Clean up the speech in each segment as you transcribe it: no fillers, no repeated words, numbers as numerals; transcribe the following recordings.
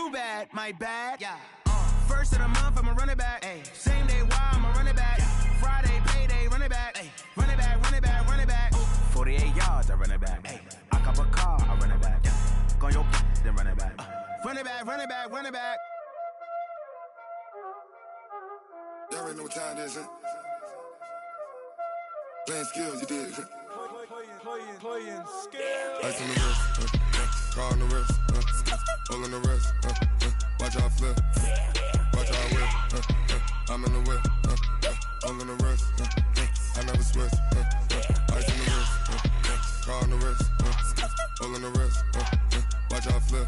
too bad, my bad. Yeah. First of the month, I'ma run it back. Ay. Same day, why I'ma run it back. Yeah. Friday, payday, run it back. Ay. Run it back, run it back, run it back. 48 yards, I run it back. Ay. I cop a car, I run it back. Yeah. Go on your then run it back. Run it back, run it back, run it back. Y'all already know what time it is, huh? Playing skills, you did. Playing skills. Ice on the wrist, car on the wrist, hole in the wrist, watch how I flip, watch how I whip, I'm in the whip, hole in the wrist, I never switch, ice on the wrist, car on the wrist, hole in the wrist, watch how I flip,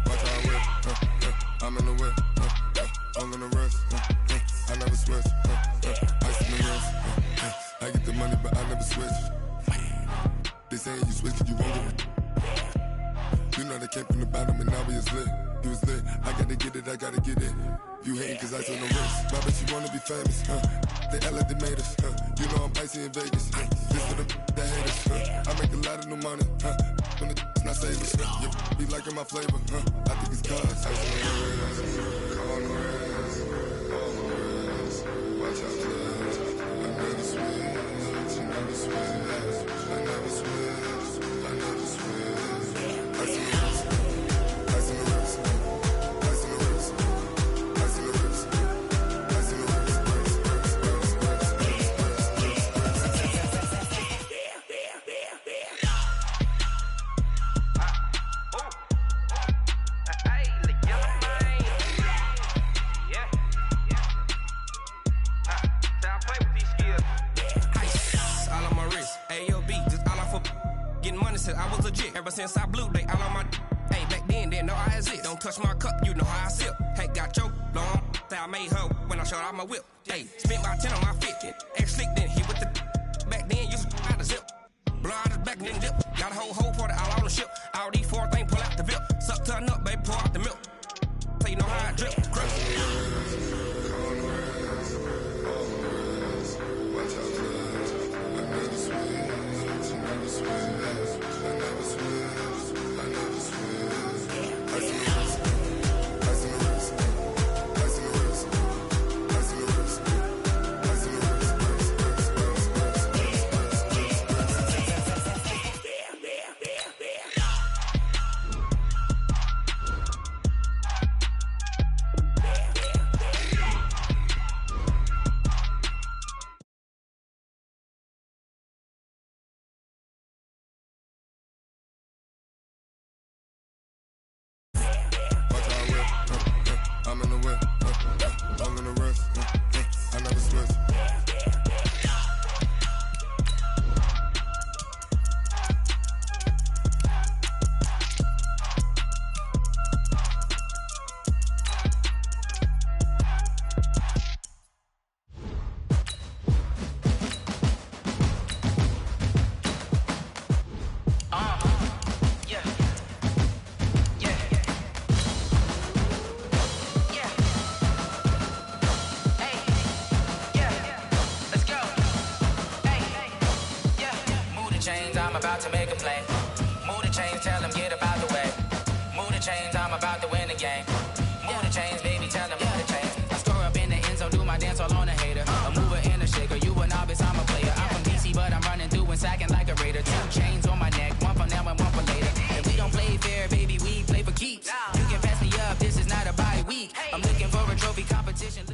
watch how I whip, I'm in the whip, hole in the wrist, I never switch, ice on the wrist, I get the money but I never switch. They saying you switch 'cause you won't get it. You know they came from the bottom and now we is lit. You was lit, I gotta get it, I gotta get it. You hating 'cause ice on the wrist. Why bet you wanna be famous, They act like they made us, You know I'm icy in Vegas, This for the that hate us, I make a lot of new money, When the not savers, You be liking my flavor, I think it's cause ice on the wrist, on the wrist, on the wrist. Watch out, cuz I never switch, I never switch. I never switch, I never switch. Ice in the wrist, ice in the wrist, ice in the wrist, ice in the wrist, ice in the wrist, I was legit ever since I blew they all on my hey back then didn't know I exist. Don't touch my cup, you know how I sip. Hey, got your long that I made her when I showed out my whip. Hey, spent about 10 on my 50. Ex slick then hit with the back then used to out the zip. Blow out his back then dip. Got a whole party all on the ship. All these four things pull out the VIP. Suck turn up, baby, pour out the milk. So you know how I drip. Crush. watch out, cuz I never switch, I never switch. I never switch, I never switch. Ice in the wrist, ice in the wrist, ice in the wrist, ice in the wrist, ice in the wrist, I'm in the whip, all in the wrist, I never switch. I'm about to make a play. Move the chains, tell them get up out the way. Move the chains, I'm about to win the game. Move the chains, baby, tell them move the chains. I store up in the end zone, do my dance all on a hater. A mover and a shaker, you a novice, I'm a player. I'm from DC, but I'm running through and sacking like a raider. 2 chains on my neck, one for now and one for later. And we don't play fair, baby, we play for keeps. You can pass me up, this is not a bye week. I'm looking for a trophy competition,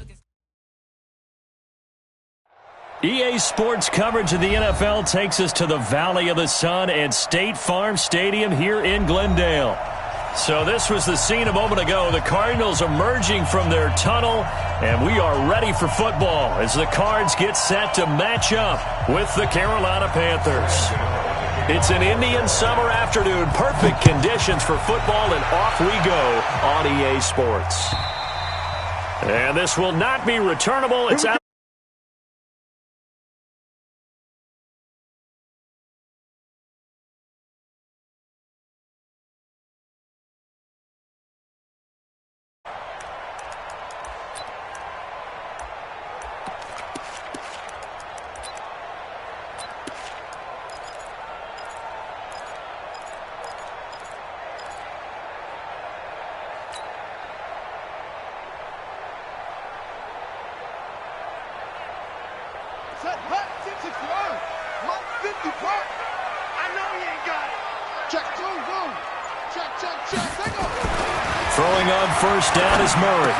EA Sports coverage of the NFL takes us to the Valley of the Sun at State Farm Stadium here in Glendale. So this was the scene a moment ago. The Cardinals emerging from their tunnel, and we are ready for football as the Cards get set to match up with the Carolina Panthers. It's an Indian summer afternoon, perfect conditions for football, and off we go on EA Sports. And this will not be returnable. It's out. Throwing on first down is Murray.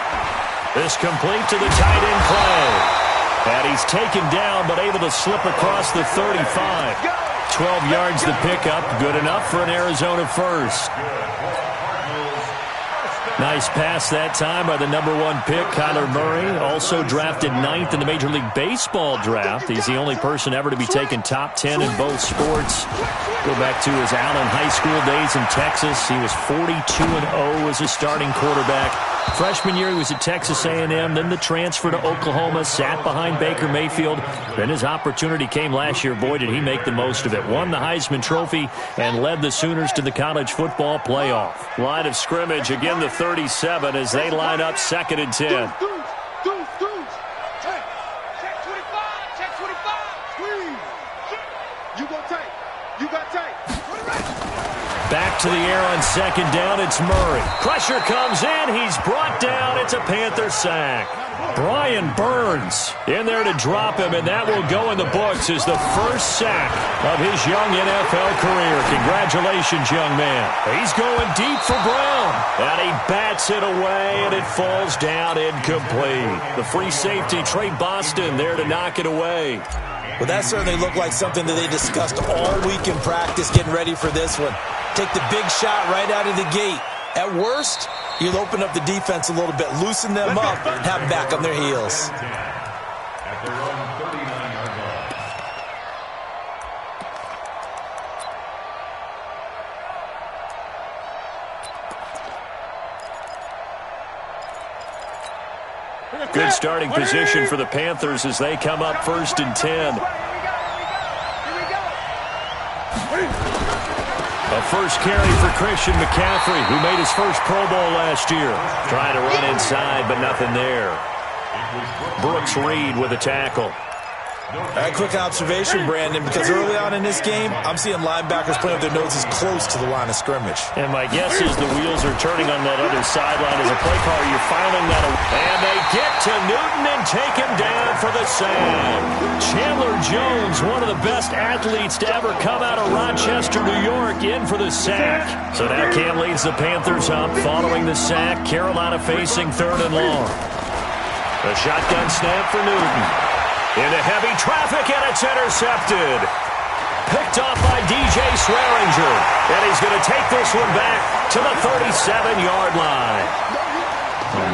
This complete to the tight end play. And he's taken down but able to slip across the 35. 12 yards the pickup. Good enough for an Arizona first. Nice pass that time by the number 1 pick, Kyler Murray. Also drafted 9th in the Major League Baseball draft. He's the only person ever to be taken top 10 in both sports. Go back to his Allen High School days in Texas. He was 42-0 as a starting quarterback. Freshman year, he was at Texas A&M. Then the transfer to Oklahoma, sat behind Baker Mayfield. Then his opportunity came last year. Boy, did he make the most of it. Won the Heisman Trophy and led the Sooners to the college football playoff. Line of scrimmage, again the 37 as they line up 2nd and 10. Back to the air on 2nd down, it's Murray. Pressure comes in, he's brought down, it's a Panther sack. Brian Burns in there to drop him, and that will go in the books as the first sack of his young NFL career. Congratulations, young man. He's going deep for Brown, and he bats it away, and it falls down incomplete. The free safety, Trey Boston, there to knock it away. Well, that certainly looked like something that they discussed all week in practice, getting ready for this one. Take the big shot right out of the gate. At worst, you'll open up the defense a little bit, loosen them up, and have them back on their heels. Good starting position for the Panthers as they come up 1st and 10. A first carry for Christian McCaffrey, who made his first Pro Bowl last year. Trying to run inside, but nothing there. Brooks Reed with a tackle. A quick observation, Brandon, because early on in this game, I'm seeing linebackers playing with their noses close to the line of scrimmage. And my guess is the wheels are turning on that other sideline as a play caller. You're filing that away. And they get to Newton and take him down for the sack. Chandler Jones, one of the best athletes to ever come out of Rochester, New York, in for the sack. So now Cam leads the Panthers up following the sack. Carolina facing 3rd and long. A shotgun snap for Newton. Into heavy traffic, and it's intercepted. Picked off by DJ Swearinger. And he's going to take this one back to the 37-yard line.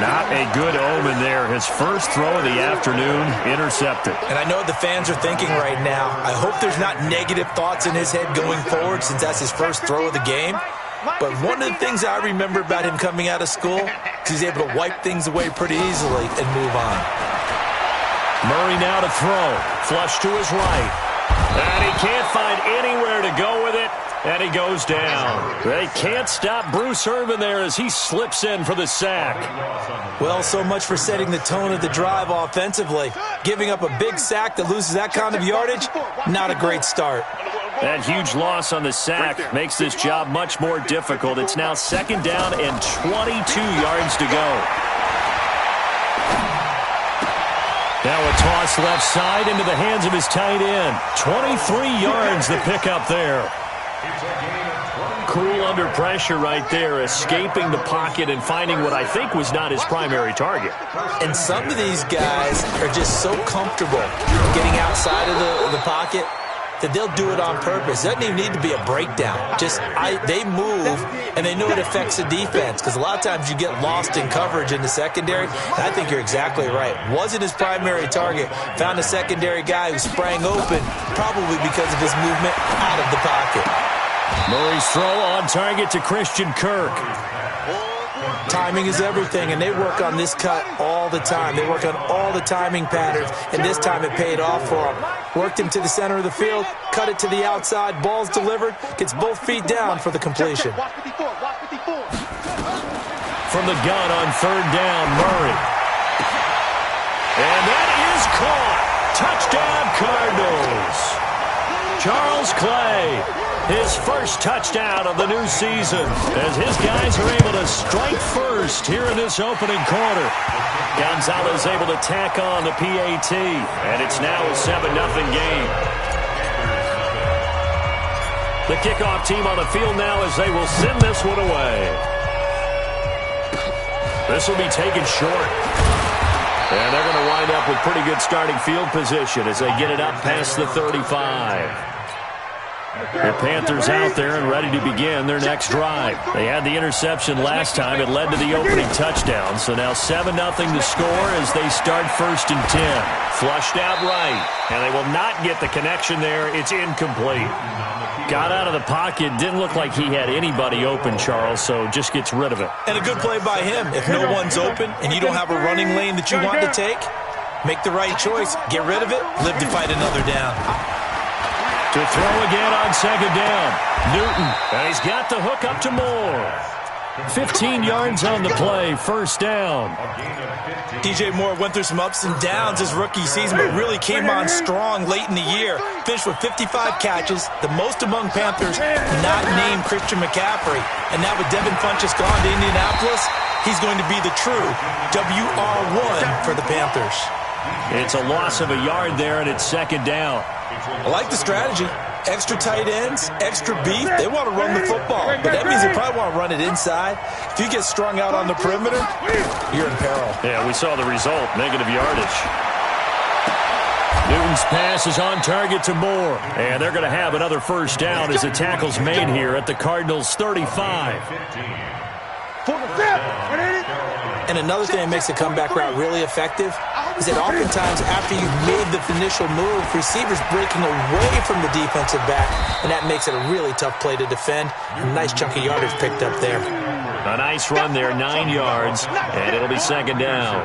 Not a good omen there. His first throw of the afternoon, intercepted. And I know what the fans are thinking right now. I hope there's not negative thoughts in his head going forward since that's his first throw of the game. But one of the things I remember about him coming out of school is he's able to wipe things away pretty easily and move on. Murray now to throw. Flush to his right. And he can't find anywhere to go with it. And he goes down. They can't stop Bruce Irvin there as he slips in for the sack. Well, so much for setting the tone of the drive offensively. Giving up a big sack that loses that kind of yardage, not a great start. That huge loss on the sack makes this job much more difficult. It's now 2nd down and 22 yards to go. Now a toss left side into the hands of his tight end. 23 yards the pickup there. Cool under pressure right there, escaping the pocket and finding what I think was not his primary target. And some of these guys are just so comfortable getting outside of the pocket that they'll do it on purpose. It doesn't even need to be a breakdown. They move, and they know it affects the defense because a lot of times you get lost in coverage in the secondary, and I think you're exactly right. Wasn't his primary target. Found a secondary guy who sprang open, probably because of his movement out of the pocket. Murray's throw on target to Christian Kirk. Timing is everything, and they work on this cut all the time. They work on all the timing patterns, and this time it paid off for them. Worked him to the center of the field, cut it to the outside, ball's delivered, gets both feet down for the completion. From the gun on 3rd down, Murray. And that is caught. Touchdown, Cardinals. Charles Clay, his first touchdown of the new season, as his guys are able to strike first here in this opening quarter. Gonzalez able to tack on the PAT, and it's now a 7-0 game. The kickoff team on the field now as they will send this one away. This will be taken short. And they're going to wind up with pretty good starting field position as they get it up past the 35. The Panthers out there and ready to begin their next drive. They had the interception last time. It led to the opening touchdown. So now 7-0 to score as they start 1st and 10. Flushed out right. And they will not get the connection there. It's incomplete. Got out of the pocket. Didn't look like he had anybody open, Charles, so just gets rid of it. And a good play by him. If no one's open and you don't have a running lane that you want to take, make the right choice. Get rid of it. Live to fight another down. To throw again on 2nd down. Newton. And he's got the hook up to Moore. 15 yards on the play. 1st down. DJ Moore went through some ups and downs his rookie season, but really came on strong late in the year. Finished with 55 catches, the most among Panthers not named Christian McCaffrey. And now with Devin Funchess gone to Indianapolis, he's going to be the true WR1 for the Panthers. It's a loss of a yard there, and it's 2nd down. I like the strategy. Extra tight ends, extra beef. They want to run the football, but that means they probably want to run it inside. If you get strung out on the perimeter, you're in peril. Yeah, we saw the result, negative yardage. Newton's pass is on target to Moore, and they're going to have another 1st down as the tackle's made here at the Cardinals' 35. And another thing that makes the comeback route really effective is that oftentimes after you've made the initial move, receivers breaking away from the defensive back, and that makes it a really tough play to defend. A nice chunk of yardage picked up there. A nice run there, 9 yards, and it'll be 2nd down.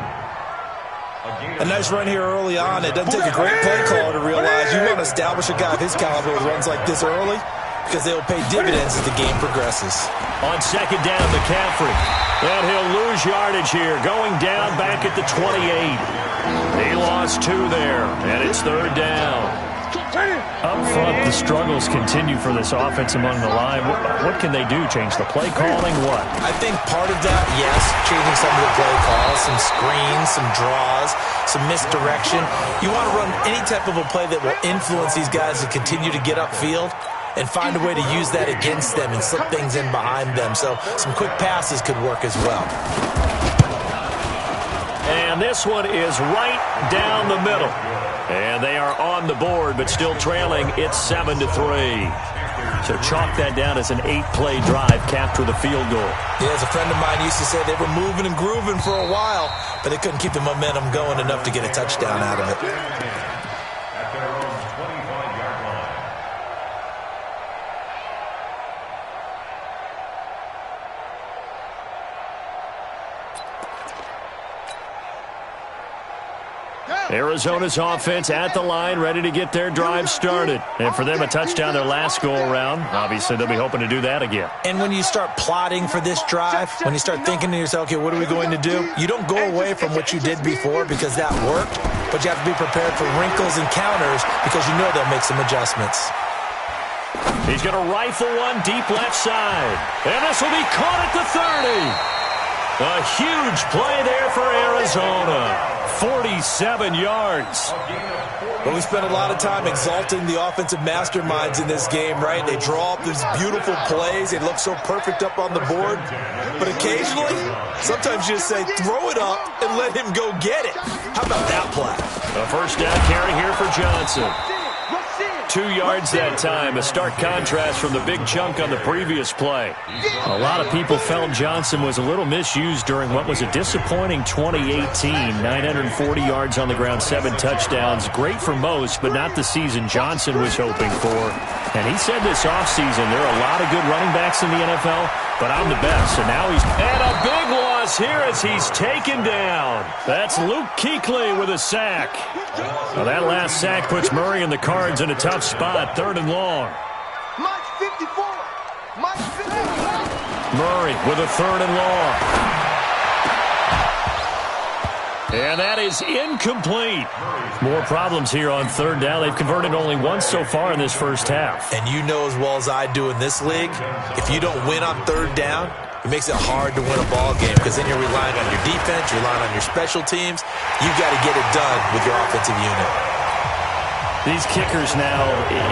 A nice run here early on. It doesn't take a great play caller to realize you want to establish a guy of his caliber with runs like this early because they'll pay dividends as the game progresses. On 2nd down, McCaffrey. And he'll lose yardage here, going down back at the 28. He lost 2 there, and it's 3rd down. Up front, the struggles continue for this offense among the line. What can they do? Change the play calling? What? I think part of that, yes, changing some of the play calls, some screens, some draws, some misdirection. You want to run any type of a play that will influence these guys to continue to get upfield and find a way to use that against them and slip things in behind them. So some quick passes could work as well. And this one is right down the middle. And they are on the board, but still trailing. It's 7-3. So chalk that down as an 8-play drive, capture the field goal. Yeah, as a friend of mine used to say, they were moving and grooving for a while, but they couldn't keep the momentum going enough to get a touchdown out of it. Arizona's offense at the line, ready to get their drive started. And for them, a touchdown their last go-around. Obviously, they'll be hoping to do that again. And when you start plotting for this drive, when you start thinking to yourself, okay, what are we going to do? You don't go away from what you did before because that worked, but you have to be prepared for wrinkles and counters because you know they'll make some adjustments. He's going to rifle one deep left side. And this will be caught at the 30. A huge play there for Arizona. 47 yards. Well, we spent a lot of time exalting the offensive masterminds in this game, right? They draw up these beautiful plays. They look so perfect up on the board. But occasionally, sometimes you just say, throw it up and let him go get it. How about that play? A 1st down carry here for Johnson. 2 yards that time, a stark contrast from the big chunk on the previous play. A lot of people felt Johnson was a little misused during what was a disappointing 2018. 940 yards on the ground, 7 touchdowns. Great for most, but not the season Johnson was hoping for. And he said this offseason, there are a lot of good running backs in the NFL, but I'm the best. And now he's had a big loss here as he's taken down. That's Luke Kuechly with a sack. Well, that last sack puts Murray and the Cards in a tough spot, 3rd and long. Murray with a 3rd and long. And that is incomplete. More problems here on 3rd down. They've converted only once so far in this first half. And you know as well as I do in this league, if you don't win on 3rd down, it makes it hard to win a ball game because then you're relying on your defense, you're relying on your special teams. You've got to get it done with your offensive unit. These kickers now,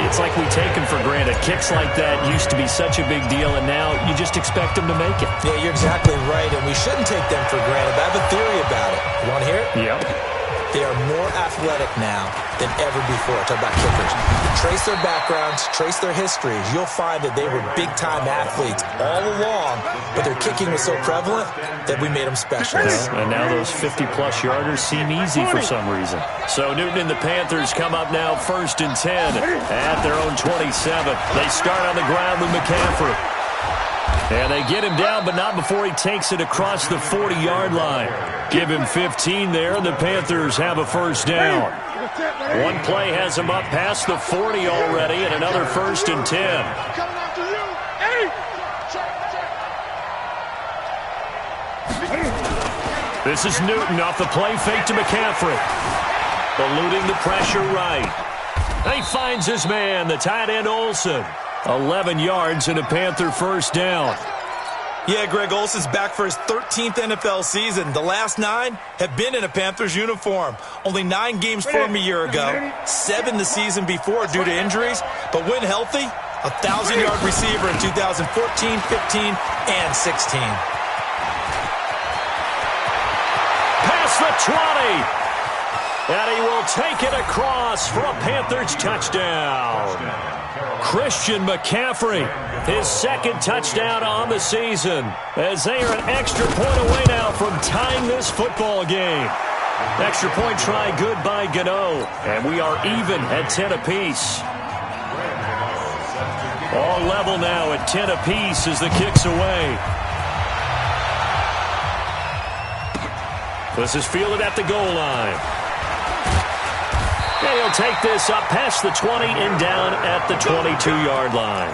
it's like we take them for granted. Kicks like that used to be such a big deal, and now you just expect them to make it. Yeah, you're exactly right, and we shouldn't take them for granted. But I have a theory about it. You want to hear it? Yep. They are more athletic now than ever before. Talk about kickers. Trace their backgrounds, trace their histories. You'll find that they were big-time athletes all along, but their kicking was so prevalent that we made them special. Yeah, and now those 50-plus yarders seem easy for some reason. So Newton and the Panthers come up now 1st and 10 at their own 27. They start on the ground with McCaffrey. And they get him down, but not before he takes it across the 40-yard line. Give him 15 there, and the Panthers have a first down. One play has him up past the 40 already, and another 1st and 10. This is Newton off the play fake to McCaffrey. Eluding the pressure right. He finds his man, the tight end Olsen. 11 yards and a Panther first down. Yeah, Greg Olsen's back for his 13th NFL season. The last 9 have been in a Panthers uniform. Only 9 games for him a year ago, 7 the season before due to injuries. But when healthy, a 1,000-yard receiver in 2014, 15, and 16. Past the 20. And he will take it across for a Panthers touchdown. Christian McCaffrey, his 2nd touchdown on the season, as they are an extra point away now from tying this football game. Extra point try good by Gano, and we are even at 10 apiece. All level now at 10 apiece as the kick's away. This is fielded at the goal line. And he'll take this up past the 20 and down at the 22-yard line.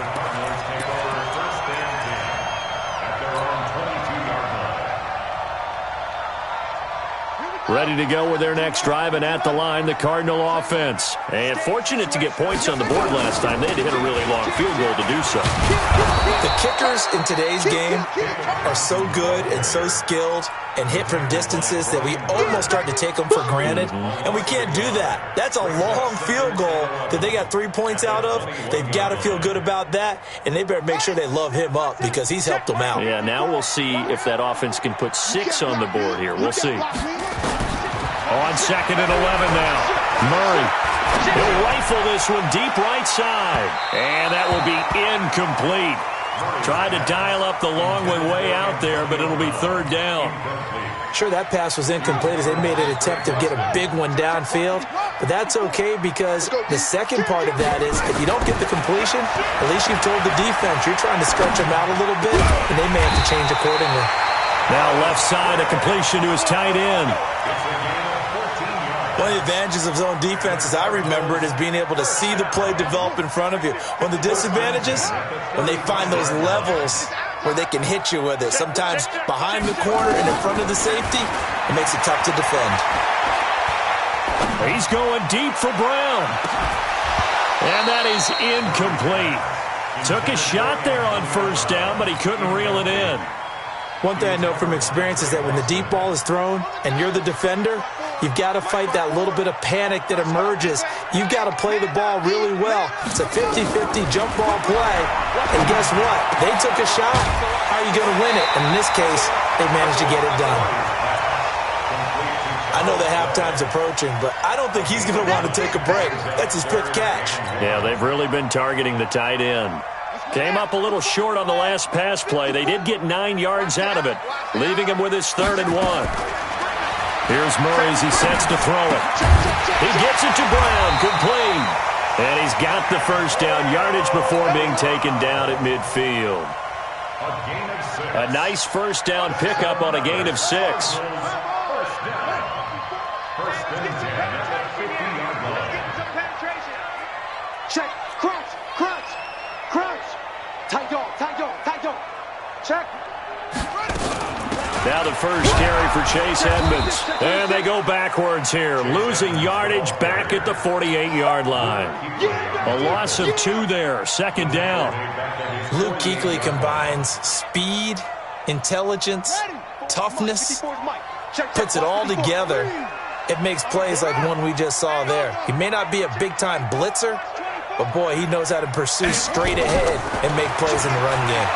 Ready to go with their next drive, and at the line, the Cardinal offense. And fortunate to get points on the board last time. They had to hit a really long field goal to do so. The kickers in today's game are so good and so skilled and hit from distances that we almost start to take them for granted. And we can't do that. That's a long field goal that they got 3 points out of. They've got to feel good about that, and they better make sure they love him up because he's helped them out. Yeah, now we'll see if that offense can put 6 on the board here. We'll see. On 2nd and 11 now. Murray. He'll rifle this one deep right side. And that will be incomplete. Tried to dial up the long one way out there, but it'll be 3rd down. Sure, that pass was incomplete as they made an attempt to get a big one downfield. But that's okay because the second part of that is if you don't get the completion, at least you've told the defense you're trying to stretch them out a little bit, and they may have to change accordingly. Now left side, a completion to his tight end. One of the advantages of zone defense, as I remember it, is being able to see the play develop in front of you. One of the disadvantages, when they find those levels where they can hit you with it. Sometimes behind the corner and in front of the safety, it makes it tough to defend. He's going deep for Brown. And that is incomplete. Took a shot there on 1st down, but he couldn't reel it in. One thing I know from experience is that when the deep ball is thrown and you're the defender, you've got to fight that little bit of panic that emerges. You've got to play the ball really well. It's a 50-50 jump ball play. And guess what? They took a shot. How are you going to win it? And in this case, they managed to get it done. I know the halftime's approaching, but I don't think he's going to want to take a break. That's his 5th catch. Yeah, they've really been targeting the tight end. Came up a little short on the last pass play. They did get 9 yards out of it, leaving him with his 3rd and 1. Here's Murray as he sets to throw it. He gets it to Brown, complete. And he's got the first down yardage before being taken down at midfield. A nice first down pickup on a gain of 6. Check, crunch, crunch, crunch. Tight dog. Check. Now the first carry for Chase Edmonds. And they go backwards here, losing yardage back at the 48-yard line. A loss of 2 there, 2nd down. Luke Kuechly combines speed intelligence, toughness, puts it all together. It makes plays like one we just saw there. He may not be a big-time blitzer, but, boy, he knows how to pursue straight ahead and make plays in the run game.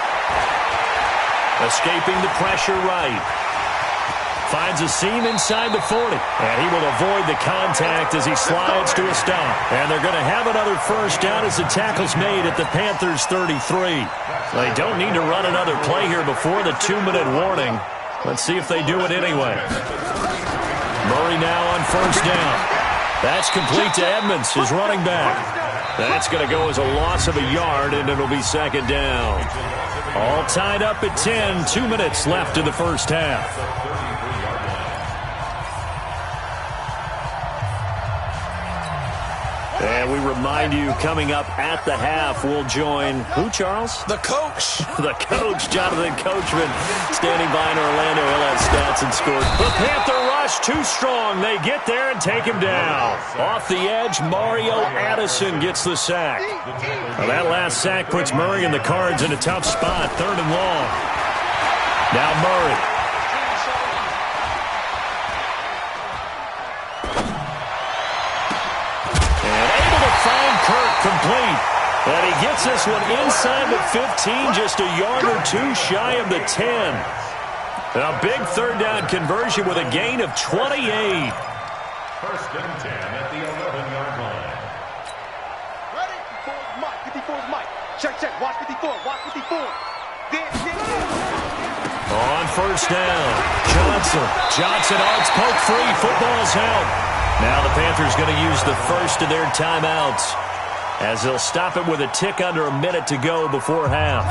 Escaping the pressure right. Finds a seam inside the 40. And he will avoid the contact as he slides to a stop. And they're going to have another first down as the tackle's made at the Panthers' 33. They don't need to run another play here before the 2-minute warning. Let's see if they do it anyway. Murray now on first down. That's complete to Edmonds, his running back. That's going to go as a loss of a yard, and it'll be second down. All tied up at 10, 2 minutes left in the first half. And we remind you, coming up at the half, we'll join who, Charles? The coach. The coach, Jonathan Coachman, standing by in Orlando. He'll have stats and scores. The Panther rush too strong. They get there and take him down. Off the edge, Mario Addison gets the sack. Well, that last sack puts Murray and the Cards in a tough spot, 3rd and long. Now Murray. Complete. And he gets this one inside the 15, just a yard or two shy of the 10. A big 3rd down conversion with a gain of 28. 1st and 10 at the 11-yard line. Ready? 54's Mike. 54's Mike. Check, check. Watch 54. Watch 54. On first down, Johnson arts poke free. Football's out. Now the Panthers going to use the first of their timeouts, as they'll stop it with a tick under a minute to go before half.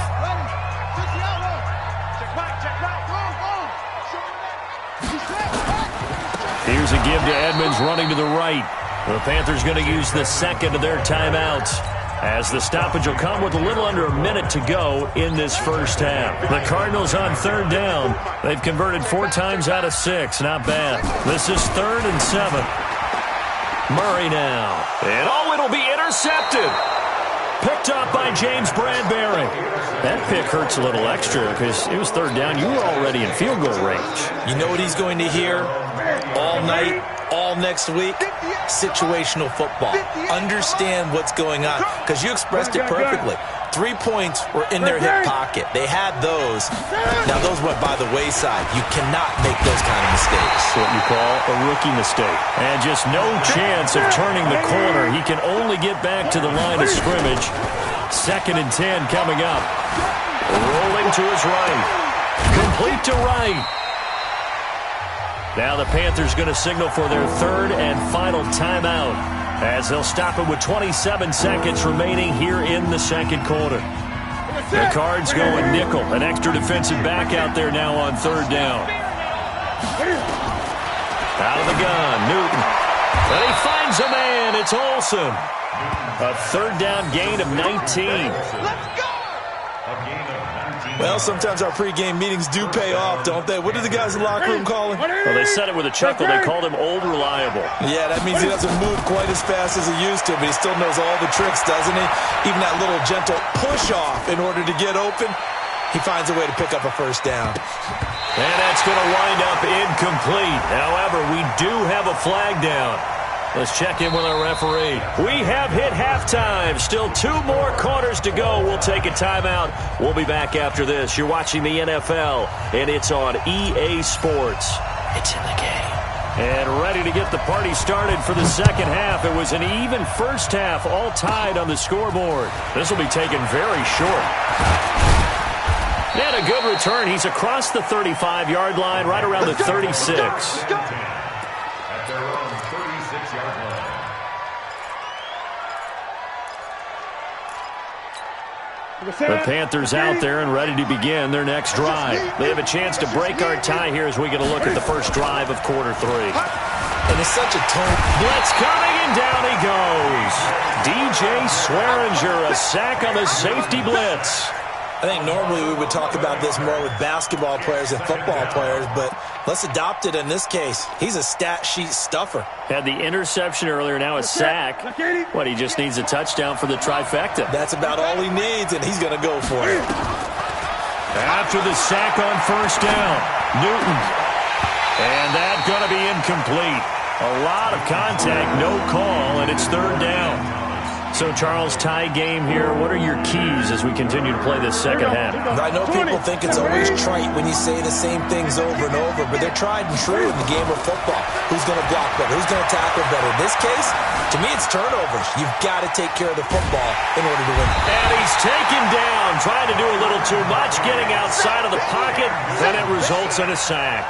Here's a give to Edmonds running to the right. The Panthers going to use the second of their timeouts, as the stoppage will come with a little under a minute to go in this first half. The Cardinals on 3rd down. They've converted 4 times out of 6. Not bad. This is 3rd and 7. Murray now. And it'll be intercepted. Picked up by James Bradbury. That pick hurts a little extra because it was 3rd down. You were already in field goal range. You know what he's going to hear all night, all next week? Situational football. Understand what's going on, because you expressed it perfectly. 3 points were in their hip pocket. They had those. Now, those went by the wayside. You cannot make those kind of mistakes. What you call a rookie mistake. And just no chance of turning the corner. He can only get back to the line of scrimmage. 2nd and 10 coming up. Rolling to his right. Complete to right. Now the Panthers going to signal for their 3rd and final timeout, as they'll stop it with 27 seconds remaining here in the 2nd quarter. The Cards going nickel. An extra defensive back out there now on 3rd down. Out of the gun, Newton. And he finds a man. It's Olsen. A 3rd down gain of 19. Well, sometimes our pregame meetings do pay off, don't they? What do the guys in the locker room call him? Well, they said it with a chuckle. They called him Old Reliable. Yeah, that means he doesn't move quite as fast as he used to, but he still knows all the tricks, doesn't he? Even that little gentle push-off in order to get open, he finds a way to pick up a first down. And that's going to wind up incomplete. However, we do have a flag down. Let's check in with our referee. We have hit halftime. Still 2 more quarters to go. We'll take a timeout. We'll be back after this. You're watching the NFL, and it's on EA Sports. It's in the game. And ready to get the party started for the 2nd half. It was an even first half, all tied on the scoreboard. This will be taken very short. And a good return. He's across the 35-yard line, right around the 36. At their own 36-yard line. The Panthers out there and ready to begin their next drive. They have a chance to break our tie here as we get a look at the first drive of quarter 3. And it's such a tone. Blitz coming, and down he goes. DJ Swearinger, a sack on the safety blitz. I think normally we would talk about this more with basketball players and football players, but let's adopt it in this case. He's a stat sheet stuffer. Had the interception earlier, now a sack. What, he just needs a touchdown for the trifecta. That's about all he needs, and he's going to go for it. After the sack on first down, Newton. And that's going to be incomplete. A lot of contact, no call, and it's third down. So, Charles, tie game here. What are your keys as we continue to play this second half? I know people think it's always trite when you say the same things over and over, but they're tried and true in the game of football. Who's going to block better? Who's going to tackle better? In this case, to me, it's turnovers. You've got to take care of the football in order to win. And he's taken down, trying to do a little too much, getting outside of the pocket, and it results in a sack.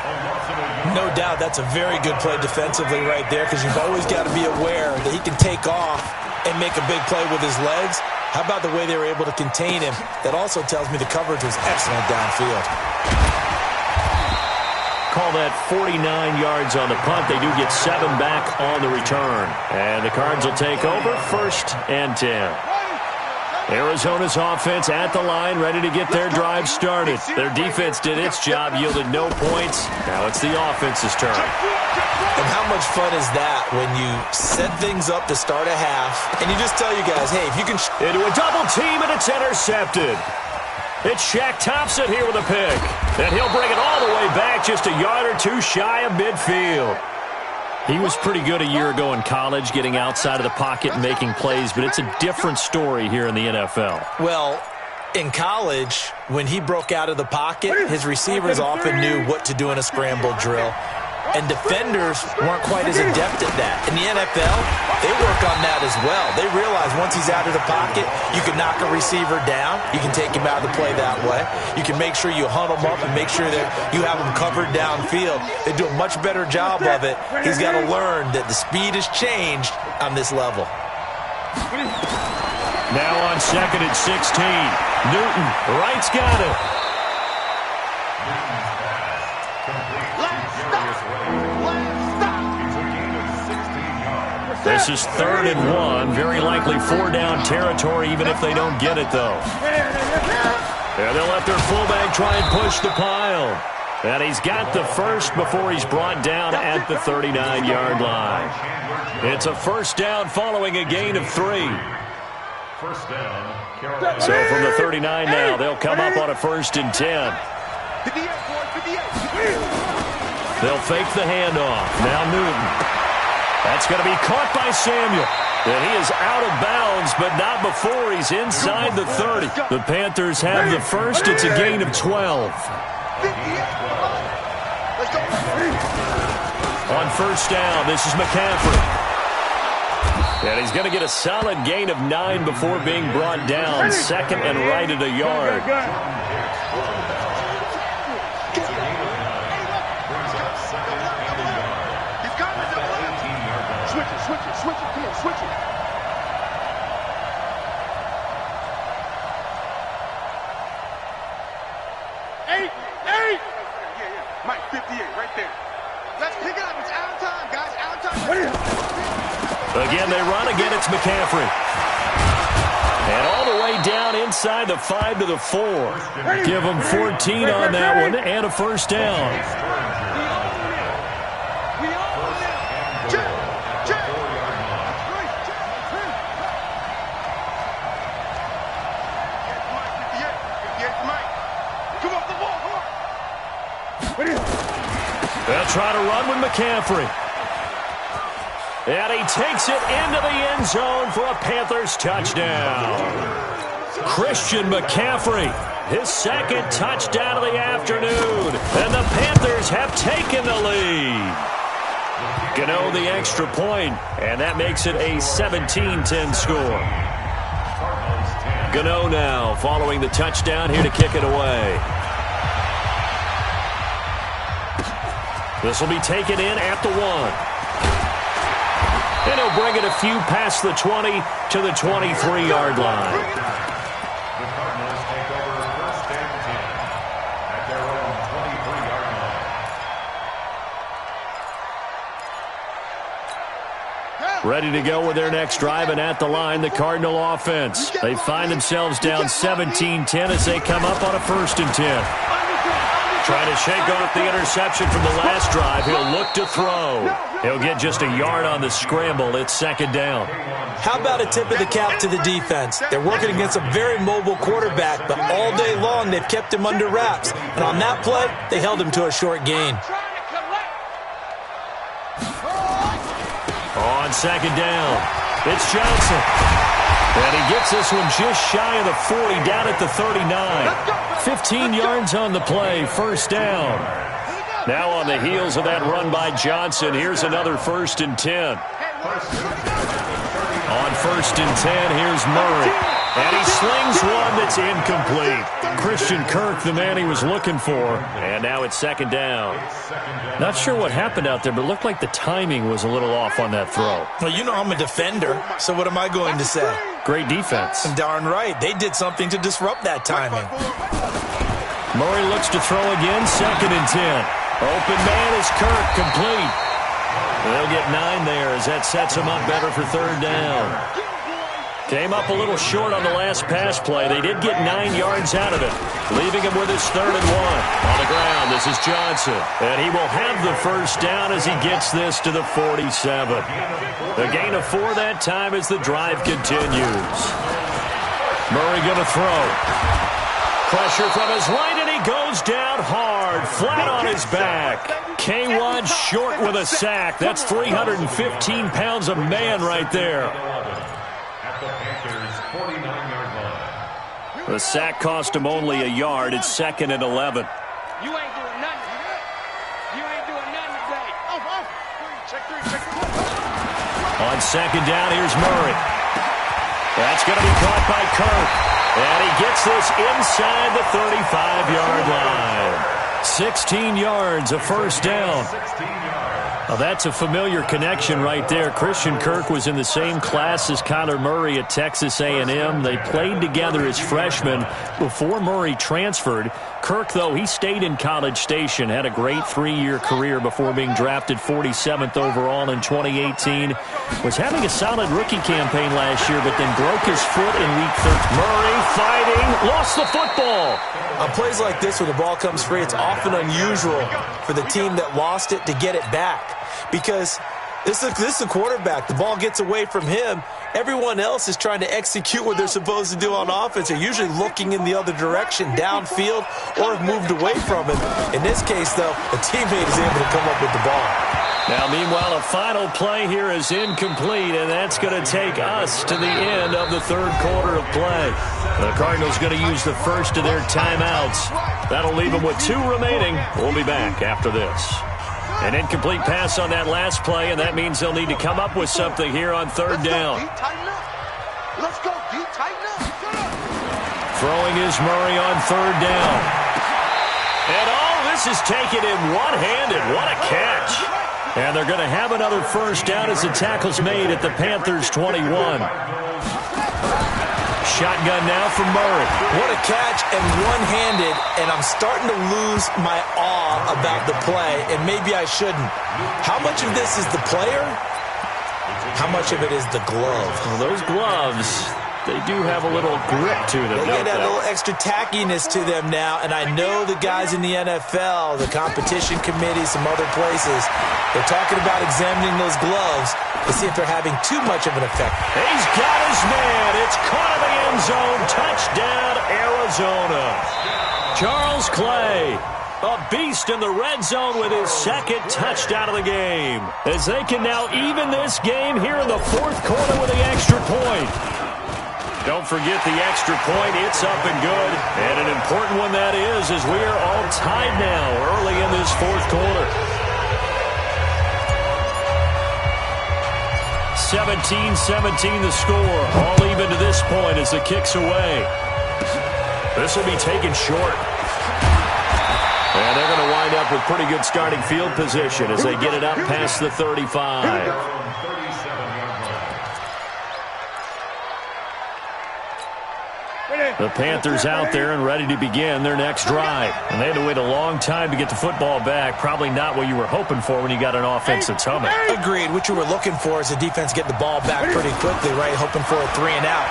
No doubt that's a very good play defensively right there, because you've always got to be aware that he can take off and make a big play with his legs. How about the way they were able to contain him? That also tells me the coverage was excellent downfield. Call that 49 yards on the punt. They do get 7 back on the return. And the Cards will take over, 1st and 10. Arizona's offense at the line, ready to get their drive started. Their defense did its job, yielded no points. Now it's the offense's turn. And how much fun is that when you set things up to start a half, and you just tell you guys, hey, if you can... Into a double team, and it's intercepted. It's Shaq Thompson here with a pick. And he'll bring it all the way back, just a yard or two shy of midfield. He was pretty good a year ago in college, getting outside of the pocket and making plays, but it's a different story here in the NFL. Well, in college, when he broke out of the pocket, his receivers often knew what to do in a scramble drill. And defenders weren't quite as adept at that. In the NFL, they work on that as well. They realize once he's out of the pocket, you can knock a receiver down. You can take him out of the play that way. You can make sure you hunt him up and make sure that you have him covered downfield. They do a much better job of it. He's got to learn that the speed has changed on this level. Now on 2nd and 16. Newton, right's got it. This is 3rd and 1. Very likely 4-down territory, even if they don't get it, though. And they'll let their fullback try and push the pile. And he's got the first before he's brought down at the 39-yard line. It's a 1st down following a gain of 3. So from the 39 now, they'll come up on a 1st and 10. They'll fake the handoff. Now Newton. That's going to be caught by Samuel. And he is out of bounds, but not before he's inside the 30. The Panthers have the first. It's a gain of 12. On 1st down, this is McCaffrey. And he's going to get a solid gain of 9 before being brought down. 2nd and right at a yard. Switch it. Eight. Yeah. Mike, 58, right there. Let's pick it up. It's out of time, guys. Out of time. Again, they run. Again, it's McCaffrey. And all the way down inside the 5 to the 4. Give them 14 on that one and a 1st down. They'll try to run with McCaffrey. And he takes it into the end zone for a Panthers touchdown. Christian McCaffrey, his 2nd touchdown of the afternoon. And the Panthers have taken the lead. Gano the extra point, and that makes it a 17-10 score. Gano now following the touchdown here to kick it away. This will be taken in at the 1. And he'll bring it a few past the 20 to the 23-yard line. The Cardinals take over 1st and 10 at their own 23-yard line. Ready to go with their next drive, and at the line, the Cardinal offense. They find themselves down 17-10 as they come up on a 1st and 10. Trying to shake off the interception from the last drive. He'll look to throw. He'll get just a yard on the scramble. It's second down. How about a tip of the cap to the defense? They're working against a very mobile quarterback, but all day long they've kept him under wraps. And on that play, they held him to a short gain. On second down, it's Johnson. And he gets this one just shy of the 40, down at the 39. 15 yards on the play, first down. Now on the heels of that run by Johnson, here's another 1st and 10. On 1st and 10, here's Murray. And he slings one that's incomplete. Christian Kirk, the man he was looking for. And now it's second down. Not sure what happened out there, but it looked like the timing was a little off on that throw. Well, you know I'm a defender, so what am I going to say? Great defense. Darn right. They did something to disrupt that timing. Murray looks to throw again, 2nd and 10. Open man is Kirk, complete. They'll get 9 there as that sets him up better for 3rd down. Came up a little short on the last pass play. They did get 9 yards out of it, leaving him with his 3rd and 1. On the ground, this is Johnson. And he will have the first down as he gets this to the 47. The gain of 4 that time as the drive continues. Murray going to throw. Pressure from his right, and he goes down hard, flat on his back. K1 short with a sack. That's 315 pounds of man right there. The sack cost him only a yard. It's 2nd and 11. You ain't doing nothing. You ain't doing nothing today. Check 3. On second down, here's Murray. That's going to be caught by Kirk. And he gets this inside the 35-yard line. 16 yards, a first down. Well, that's a familiar connection right there. Christian Kirk was in the same class as Kyler Murray at Texas A&M. They played together as freshmen before Murray transferred. Kirk, though, he stayed in College Station, had a great 3-year career before being drafted 47th overall in 2018. Was having a solid rookie campaign last year, but then broke his foot in Week 13. Murray fighting, lost the football. On plays like this where the ball comes free, it's often unusual for the team that lost it to get it back. Because this is a quarterback. The ball gets away from him. Everyone else is trying to execute what they're supposed to do on offense. They're usually looking in the other direction, downfield, or have moved away from him. In this case, though, the teammate is able to come up with the ball. Now, meanwhile, a final play here is incomplete, and that's going to take us to the end of the 3rd quarter of play. The Cardinals going to use the first of their timeouts. That'll leave them with 2 remaining. We'll be back after this. An incomplete pass on that last play, and that means they'll need to come up with something here on 3rd down. Let's go, D. Tighten up. Throwing is Murray on 3rd down. And all this is taken in one-handed. What a catch. And they're going to have another first down as the tackle's made at the Panthers' 21. Shotgun now from Murray. What a catch and one-handed, and I'm starting to lose my awe about the play, and maybe I shouldn't. How much of this is the player? How much of it is the glove? Well, those gloves, they do have a little grip to them. They get that little extra tackiness to them now, and I know the guys in the NFL, the competition committee, some other places, they're talking about examining those gloves to see if they're having too much of an effect. He's got his man. It's caught in the end zone. Touchdown, Arizona. Charles Clay, a beast in the red zone with his 2nd touchdown of the game. As they can now even this game here in the 4th quarter with the extra point. Don't forget the extra point. It's up and good. And an important one that is, as we are all tied now early in this 4th quarter. 17-17 the score. All even to this point as the kick's away. This will be taken short. And they're going to wind up with pretty good starting field position as they get it up past the 35. The Panthers out there and ready to begin their next drive. And they had to wait a long time to get the football back. Probably not what you were hoping for when you got an offense that's humming. Agreed. What you were looking for is the defense getting the ball back pretty quickly, right? Hoping for a 3 and out.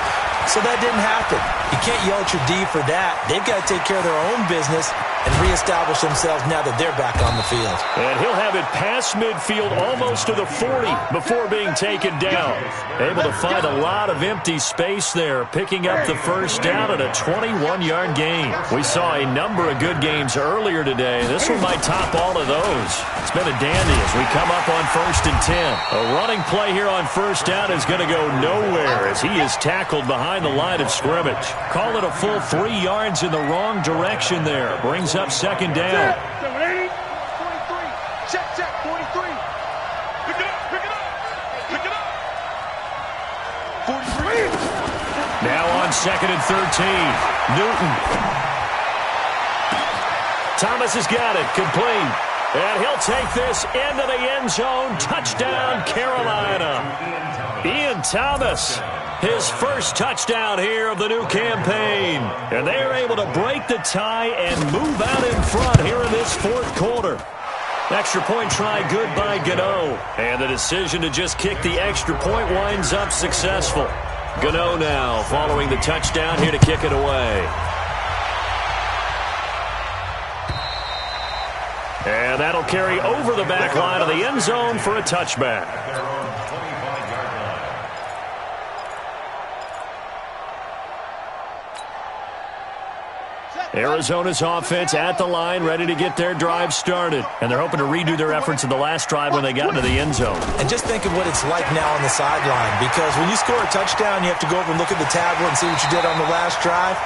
So that didn't happen. You can't yell at your D for that. They've got to take care of their own business and reestablish themselves now that they're back on the field. And he'll have it past midfield almost to the 40 before being taken down. Able to find a lot of empty space there, picking up the first down at a 21-yard gain. We saw a number of good games earlier today. This one might top all of those. It's been a dandy as we come up on 1st and 10. A running play here on first down is going to go nowhere as he is tackled behind the line of scrimmage. Call it a full 3 yards in the wrong direction there. Brings up second down. 780, 43. Check, 43. Pick it up. 43. Now on 2nd and 13. Newton. Thomas has got it. Complete. And he'll take this into the end zone. Touchdown, Carolina. Ian Thomas, his first touchdown here of the new campaign. And they are able to break the tie and move out in front here in this 4th quarter. Extra point try good by Gano. And the decision to just kick the extra point winds up successful. Gano now following the touchdown here to kick it away. And that'll carry over the back line of the end zone for a touchback. Arizona's offense at the line, ready to get their drive started. And they're hoping to redo their efforts in the last drive when they got into the end zone. And just think of what it's like now on the sideline, because when you score a touchdown, you have to go over and look at the tablet and see what you did on the last drive.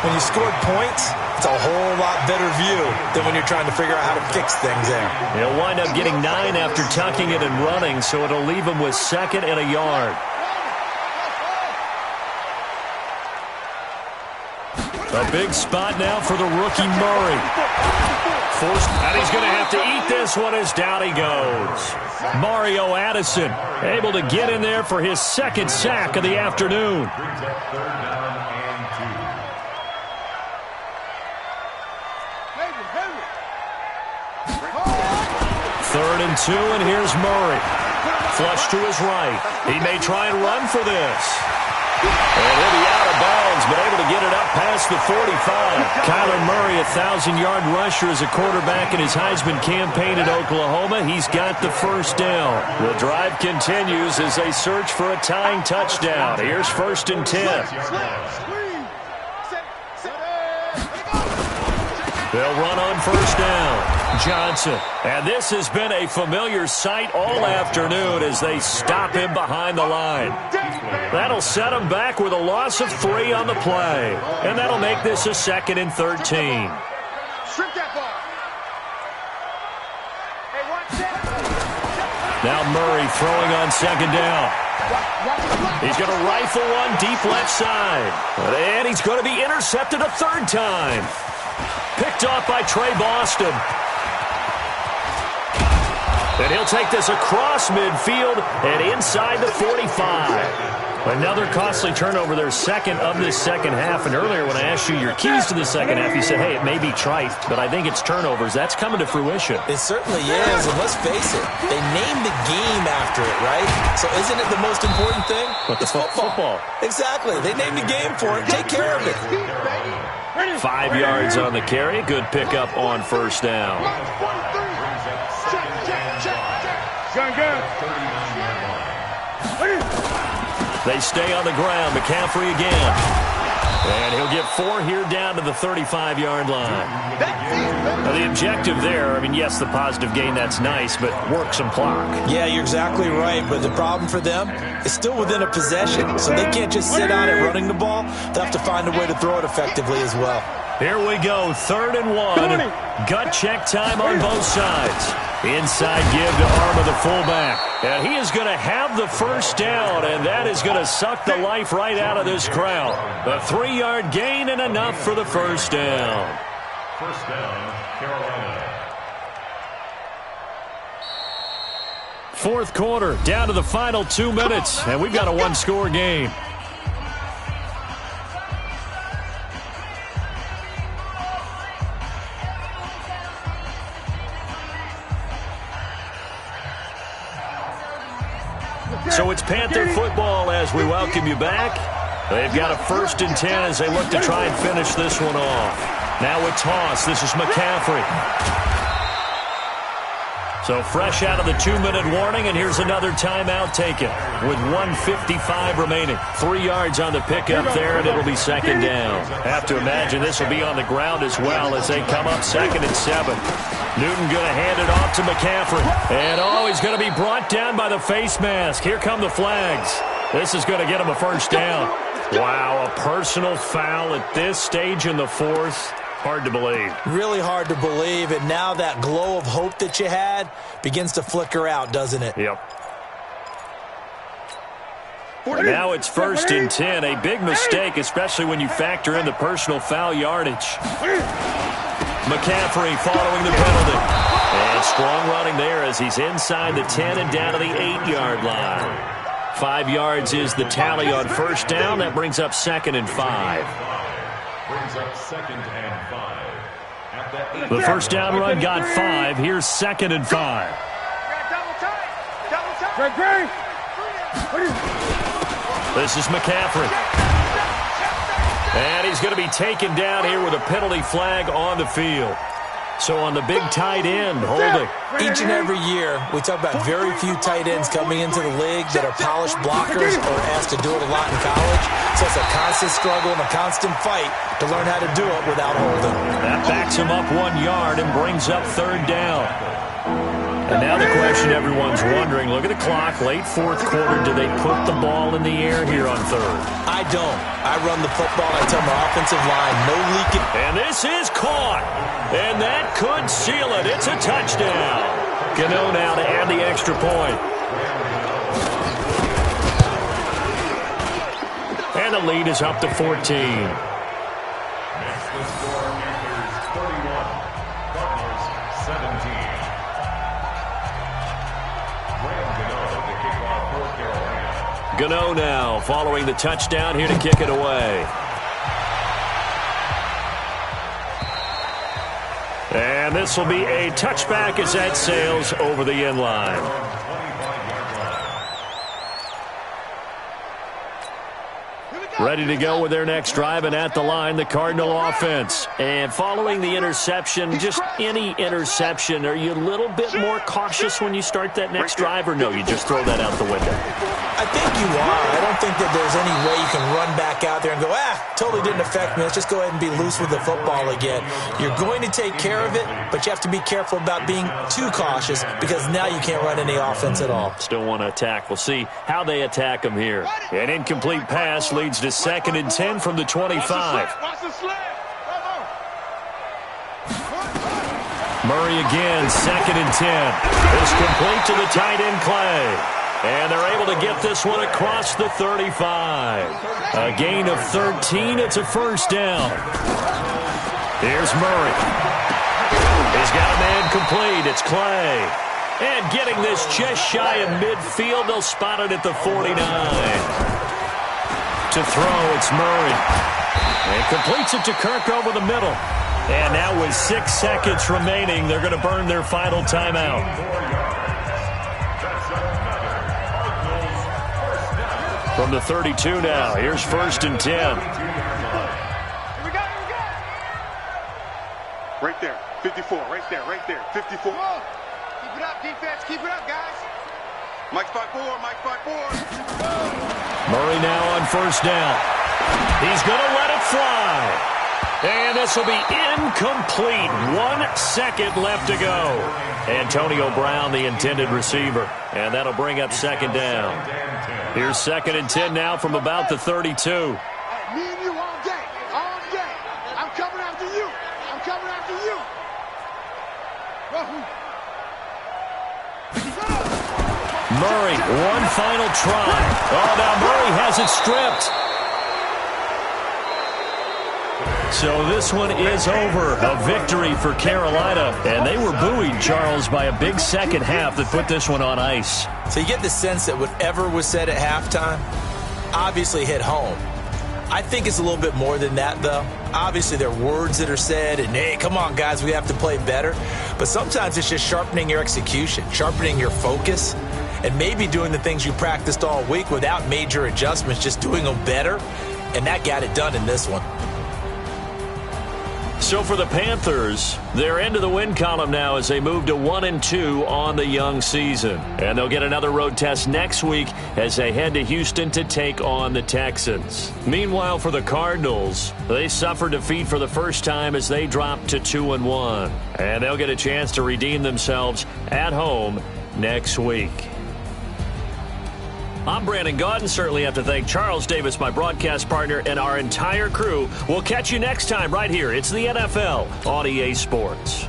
When you scored points, it's a whole lot better view than when you're trying to figure out how to fix things there. He'll wind up getting 9 after tucking it and running, so it'll leave him with 2nd and a yard. A big spot now for the rookie Murray. Forced, and he's going to have to eat this one as down he goes. Mario Addison able to get in there for his 2nd sack of the afternoon. 3rd and 2, and here's Murray. Flush to his right. He may try and run for this. And he'll be out of bounds, but able to get it up past the 45. Kyler Murray, 1,000-yard rusher as a quarterback in his Heisman campaign at Oklahoma. He's got the first down. The drive continues as they search for a tying touchdown. Here's 1st and 10. They'll run on first down. Johnson. And this has been a familiar sight all afternoon as they stop him behind the line. That'll set him back with a loss of 3 on the play. And that'll make this a 2nd and 13. Now Murray throwing on 2nd down. He's going to rifle one deep left side. And he's going to be intercepted a 3rd time. Picked off by Trey Boston. And he'll take this across midfield and inside the 45. Another costly turnover, their 2nd of this second half. And earlier when I asked you your keys to the second half, you said, hey, it may be trite, but I think it's turnovers. That's coming to fruition. It certainly is, and let's face it, they named the game after it, right? So isn't it the most important thing? It's football. Exactly. They named the game for it. Take care of it. 5 yards on the carry. Good pickup on first down. They stay on the ground. McCaffrey again. And he'll get 4 here down to the 35-yard line. Now the objective there, I mean, yes, the positive gain, that's nice, but work some clock. Yeah, you're exactly right, but the problem for them is still within a possession, so they can't just sit on it running the ball. They'll have to find a way to throw it effectively as well. Here we go, 3rd and 1. Gut check time on both sides. Inside give to arm of the fullback. And he is going to have the first down, and that is going to suck the life right out of this crowd. A 3-yard gain and enough for the first down. First down, Carolina. 4th quarter, down to the final 2 minutes, and we've got a 1-score game. So it's Panther football as we welcome you back. They've got a 1st and 10 as they look to try and finish this one off. Now with toss, this is McCaffrey. So fresh out of the 2-minute warning, and here's another timeout taken with 1:55 remaining. 3 yards on the pickup there, and it'll be second down. Have to imagine this will be on the ground as well as they come up 2nd and 7. Newton going to hand it off to McCaffrey. And, he's going to be brought down by the face mask. Here come the flags. This is going to get him a first down. Wow, a personal foul at this stage in the 4th. Hard to believe. Really hard to believe, and now that glow of hope that you had begins to flicker out, doesn't it? Yep. Now it's 1st and 10. A big mistake, especially when you factor in the personal foul yardage. McCaffrey following the penalty. And strong running there as he's inside the 10 and down to the 8-yard line. 5 yards is the tally on first down. That brings up 2nd and 5. Brings up 2nd and 5. The first down run got 5. Here's 2nd and 5. This is McCaffrey. And he's going to be taken down here with a penalty flag on the field. So on the big tight end, holding. Each and every year, we talk about very few tight ends coming into the league that are polished blockers or asked to do it a lot in college. So it's a constant struggle and a constant fight to learn how to do it without holding. That backs him up 1 yard and brings up 3rd down. And now the question everyone's wondering, look at the clock, late 4th quarter, do they put the ball in the air here on 3rd? I don't. I run the football, I tell my offensive line, no leaking. And this is caught. And that could seal it. It's a touchdown. Gano now to add the extra point. And the lead is up to 14. Next to score, Panthers 31, Cardinals 17. Gano now following the touchdown here to kick it away. And this will be a touchback as that sails over the end line. Ready to go with their next drive, and at the line, the Cardinal offense. And following the interception, just any interception, are you a little bit more cautious when you start that next drive, or no, you just throw that out the window? I think you are. I don't think that there's any way you can run back out there and go, totally didn't affect me. Let's just go ahead and be loose with the football again. You're going to take care of it, but you have to be careful about being too cautious because now you can't run any offense at all. Still want to attack. We'll see how they attack them here. An incomplete pass leads to 2nd and 10 from the 25. Murray again, 2nd and 10. It's complete to the tight end Clay. And they're able to get this one across the 35. A gain of 13. It's a first down. Here's Murray. He's got a man complete. It's Clay. And getting this just shy of midfield. They'll spot it at the 49. To throw, it's Murray. And completes it to Kirk over the middle. And now with 6 seconds remaining, they're going to burn their final timeout. From the 32 now, here's 1st and 10. Here we go. Right there, 54, right there, 54. Keep it up, defense, keep it up, guys. Mike 5-4, Mike 5-4. Murray now on first down. He's going to let it fly. And this will be incomplete. 1 second left to go. Antonio Brown, the intended receiver. And that'll bring up 2nd down. Here's 2nd and 10 now from about the 32. Me and you all day, all day. I'm coming after you. I'm coming after you. Murray, one final try. Oh, now Murray has it stripped. So this one is over. A victory for Carolina. And they were buoyed, Charles, by a big second half that put this one on ice. So you get the sense that whatever was said at halftime obviously hit home. I think it's a little bit more than that, though. Obviously, there are words that are said, and, hey, come on, guys, we have to play better. But sometimes it's just sharpening your execution, sharpening your focus, and maybe doing the things you practiced all week without major adjustments, just doing them better. And that got it done in this one. So for the Panthers, they're into the win column now as they move to 1-2 on the young season. And they'll get another road test next week as they head to Houston to take on the Texans. Meanwhile, for the Cardinals, they suffered defeat for the first time as they dropped to 2-1. And they'll get a chance to redeem themselves at home next week. I'm Brandon Gaudin. Certainly have to thank Charles Davis, my broadcast partner, and our entire crew. We'll catch you next time right here. It's the NFL on EA Sports.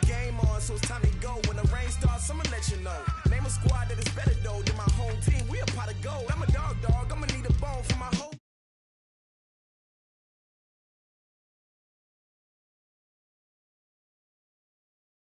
Game on, so it's time to go. When the rain starts, I'ma let you know. Name a squad that is better though.